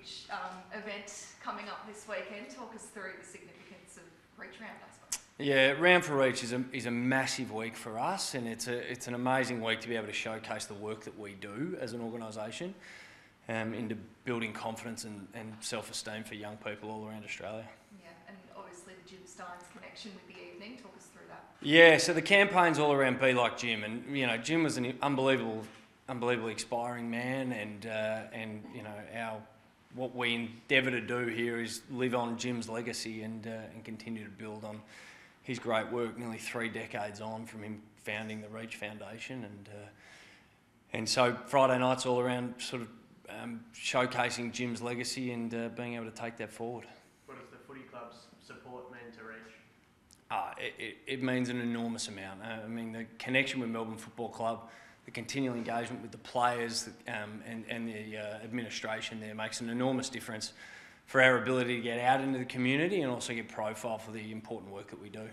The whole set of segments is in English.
huge event coming up this weekend. Talk us through the significance of Reach Round, I suppose. Yeah, Round for Reach is a massive week for us, and it's an amazing week to be able to showcase the work that we do as an organisation into building confidence and self-esteem for young people all around Australia. Yeah, and obviously the Jim Steins connection with the evening. Talk us through that. Yeah, so the campaign's all around Be Like Jim, and you know, Jim was an unbelievably inspiring man, and you know, what we endeavour to do here is live on Jim's legacy and continue to build on his great work nearly 3 decades on from him founding the Reach Foundation, and so Friday night's all around sort of showcasing Jim's legacy and being able to take that forward. What does the footy club's support mean to Reach? It means an enormous amount. I mean, the connection with Melbourne Football Club, the continual engagement with the players and the administration there makes an enormous difference for our ability to get out into the community and also get profile for the important work that we do.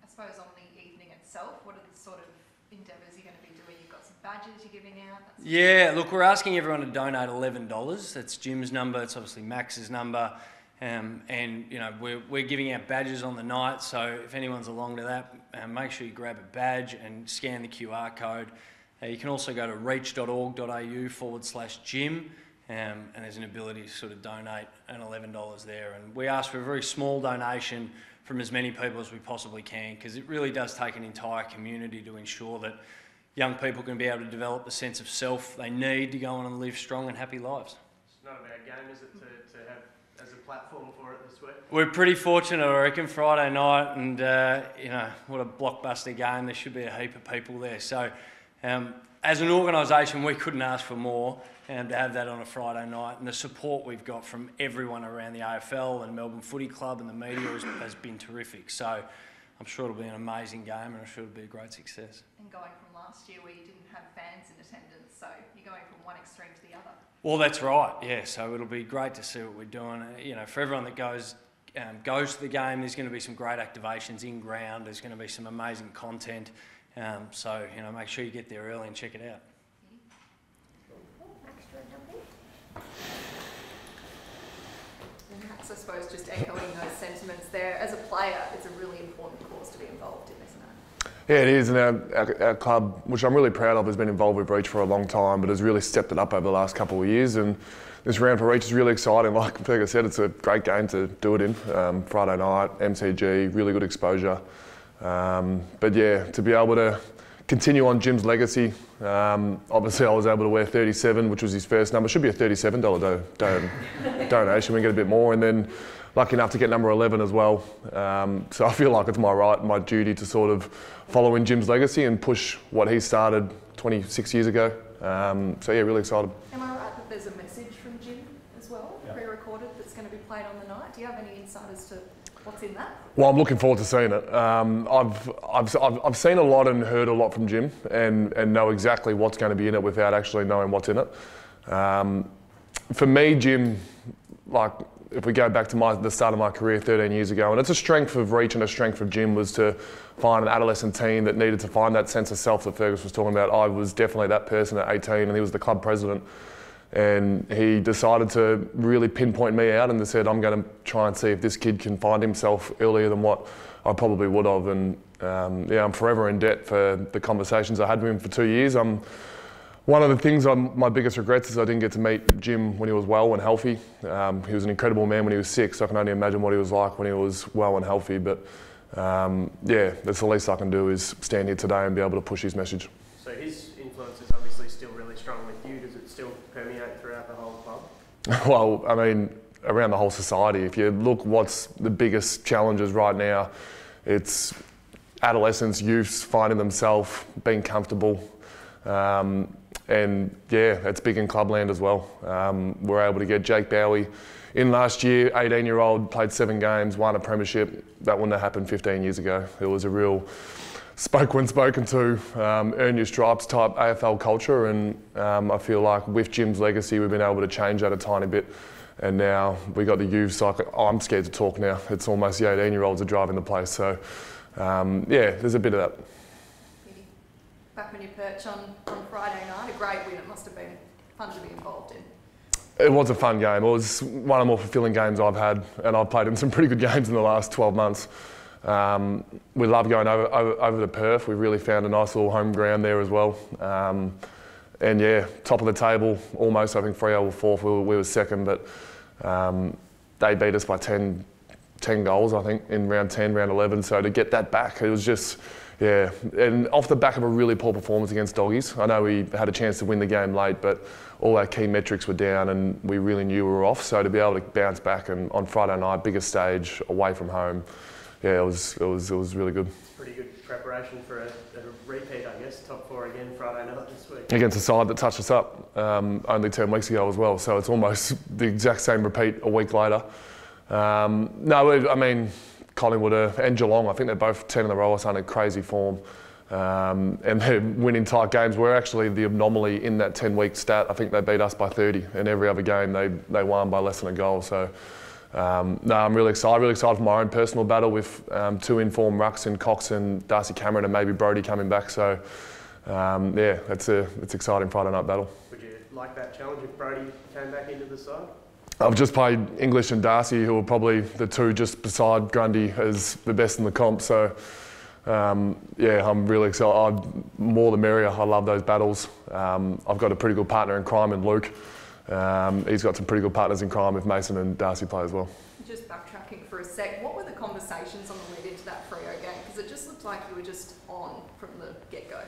I suppose on the evening itself, what are the sort of endeavours you're going to be doing? You've got some badges you're giving out? Yeah, look, we're asking everyone to donate $11. That's Jim's number, it's obviously Max's number. And you know, we're giving out badges on the night, so if anyone's along to that, make sure you grab a badge and scan the QR code. You can also go to reach.org.au/Jim, and there's an ability to sort of donate an $11 there. And we ask for a very small donation from as many people as we possibly can, because it really does take an entire community to ensure that young people can be able to develop the sense of self they need to go on and live strong and happy lives. It's not a bad game, is it, to have as a platform for it this week? We're pretty fortunate, I reckon, Friday night, and you know, what a blockbuster game. There should be a heap of people there. So as an organisation, we couldn't ask for more to have that on a Friday night, and the support we've got from everyone around the AFL and Melbourne Footy Club and the media has been terrific. So I'm sure it'll be an amazing game, and I'm sure it'll be a great success. And going from last year where you didn't have fans in attendance, so you're going from one extreme to the other. Well, that's right, yeah. So it'll be great to see what we're doing. You know, for everyone that goes to the game, there's going to be some great activations in ground. There's going to be some amazing content. So, you know, make sure you get there early and check it out. And that's, I suppose, just echoing those sentiments there. As a player, it's a really important cause to be involved in, isn't it? Yeah, it is, and our club, which I'm really proud of, has been involved with Reach for a long time, but has really stepped it up over the last couple of years. And this Round for Reach is really exciting. Like I said, it's a great game to do it in. Friday night, MCG, really good exposure. But yeah, to be able to continue on Jim's legacy, obviously I was able to wear 37, which was his first number. Should be a $37 donation. We get a bit more, and then lucky enough to get number 11 as well. So I feel like it's my right, my duty to sort of follow in Jim's legacy and push what he started 26 years ago. So yeah, really excited. Am I right that there's a message from Jim as well, pre-recorded, that's going to be played on the night? Do you have any insight as to what's in that? Well, I'm looking forward to seeing it. I've seen a lot and heard a lot from Jim, and know exactly what's going to be in it without actually knowing what's in it. For me, Jim, like if we go back to the start of my career 13 years ago, and it's a strength of Reach and a strength of Jim was to find an adolescent team that needed to find that sense of self that Fergus was talking about. I was definitely that person at 18, and he was the club president. And he decided to really pinpoint me out and said, I'm going to try and see if this kid can find himself earlier than what I probably would have. And yeah, I'm forever in debt for the conversations I had with him for 2 years. One of the things, my biggest regrets is I didn't get to meet Jim when he was well and healthy. He was an incredible man when he was sick, so I can only imagine what he was like when he was well and healthy. But yeah, that's the least I can do is stand here today and be able to push his message. So his influence is obviously still really strong with you. Does it still permeate throughout the whole club? Well, I mean, around the whole society. If you look what's the biggest challenges right now, it's adolescents, youths finding themselves, being comfortable. And yeah, it's big in clubland as well. We're able to get Jake Bowie in last year, 18-year-old, played 7 games, won a premiership. That wouldn't have happened 15 years ago. It was a real spoke when spoken to, earn your stripes type AFL culture, and I feel like with Jim's legacy we've been able to change that a tiny bit, and now we got the youths. Like, I'm scared to talk now. It's almost the 18-year-olds are driving the place, so yeah, there's a bit of that. Back on your perch on Friday night, a great win. It must have been fun to be involved in. It was a fun game. It was one of the more fulfilling games I've had, and I've played in some pretty good games in the last 12 months. We love going over to Perth. We really found a nice little home ground there as well. And yeah, top of the table, almost. I think Freo were fourth. We were second, but they beat us by 10 goals, I think, in round 10, round 11. So to get that back, it was just, yeah. And off the back of a really poor performance against Doggies. I know we had a chance to win the game late, but all our key metrics were down and we really knew we were off. So to be able to bounce back and on Friday night, biggest stage, away from home, yeah, it was really good. Pretty good preparation for a repeat, I guess. Top four again Friday night this week. Against a side that touched us up only 10 weeks ago as well. So it's almost the exact same repeat a week later. No, I mean, Collingwood and Geelong, I think they're both 10 in a row or something, crazy form. And they're winning tight games. We're actually the anomaly in that 10-week stat. I think they beat us by 30, and every other game they won by less than a goal. So, no, I'm really excited for my own personal battle with two informed rucks in Cox and Darcy Cameron and maybe Brodie coming back. So, yeah, it's exciting Friday night battle. Would you like that challenge if Brodie came back into the side? I've just played English and Darcy, who are probably the two just beside Grundy as the best in the comp. So, yeah, I'm really excited. More the merrier. I love those battles. I've got a pretty good partner in crime in Luke. He's got some pretty good partners in crime if Mason and Darcy play as well. Just backtracking for a sec, what were the conversations on the lead into that Freo game? Because it just looked like you were just on from the get-go.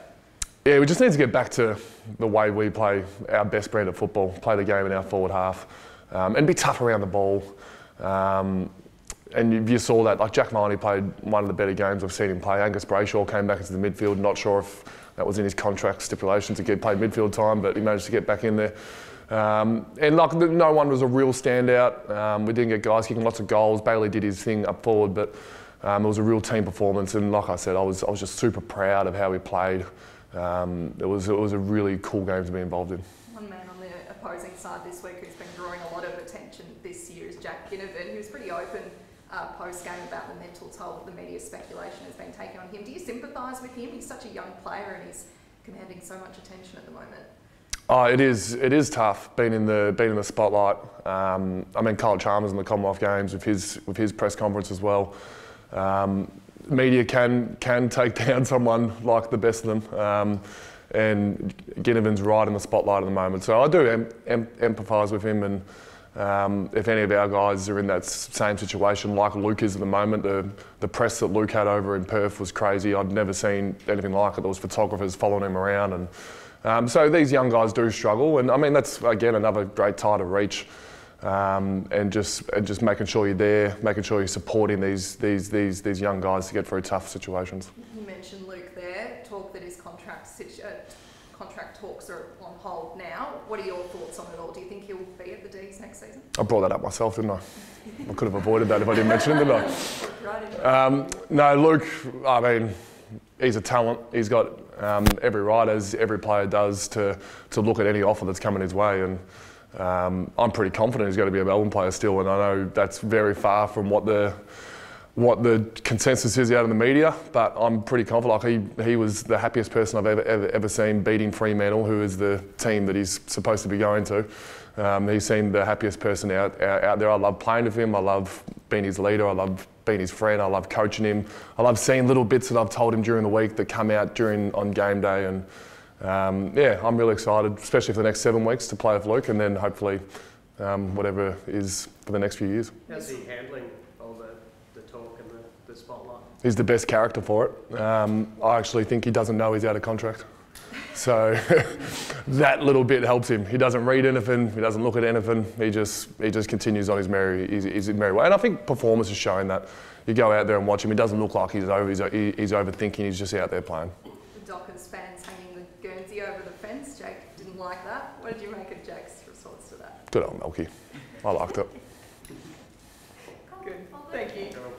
Yeah, we just need to get back to the way we play our best brand of football, play the game in our forward half, and be tough around the ball. And you saw that, like Jack Mahoney played one of the better games I've seen him play. Angus Brayshaw came back into the midfield, not sure if that was in his contract stipulation to get paid midfield time, but he managed to get back in there. And like, no one was a real standout. We didn't get guys kicking lots of goals. Bailey did his thing up forward, but it was a real team performance. And like I said, I was just super proud of how we played. It was a really cool game to be involved in. One man on the opposing side this week who's been drawing a lot of attention this year is Jack Ginnivan, who's pretty open post-game about the mental toll that the media speculation has been taking on him. Do you sympathise with him? He's such a young player and he's commanding so much attention at the moment. Oh, it is tough being in the spotlight. I mean, Kyle Chalmers in the Commonwealth Games with his press conference as well. Media can take down someone like the best of them, and Ginnivan's right in the spotlight at the moment. So I do empathise with him, and if any of our guys are in that same situation like Luke is at the moment, the press that Luke had over in Perth was crazy. I'd never seen anything like it. There was photographers following him around, and so these young guys do struggle. And I mean, that's again another great tie to reach, and just making sure you're there, making sure you're supporting these young guys to get through tough situations. You mentioned Luke there. Talk that his contract talks are on hold now. What are your thoughts on it all? Do you think he'll be at the D's next season? I brought that up myself, didn't I? I could have avoided that if I didn't mention it, didn't I? No, Luke, I mean, he's a talent. He's got every right, as every player does, to look at any offer that's coming his way. And I'm pretty confident he's going to be a Melbourne player still. And I know that's very far from what the consensus is out in the media, but I'm pretty confident. Like he was the happiest person I've ever seen beating Fremantle, who is the team that he's supposed to be going to. He seemed the happiest person out there. I love playing with him. I love being his leader. I love being his friend. I love coaching him. I love seeing little bits that I've told him during the week that come out on game day. And yeah, I'm really excited, especially for the next 7 weeks to play with Luke, and then hopefully whatever is for the next few years. How's he handling all the talk and the spotlight? He's the best character for it. I actually think he doesn't know he's out of contract. So that little bit helps him. He doesn't read anything. He doesn't look at anything. He just continues on his merry way. And I think performance is showing that. You go out there and watch him. He doesn't look like he's overthinking. He's just out there playing. The Dockers fans hanging the Guernsey over the fence. Jake didn't like that. What did you make of Jake's response to that? Good old Melky. I liked it. Good. Thank you.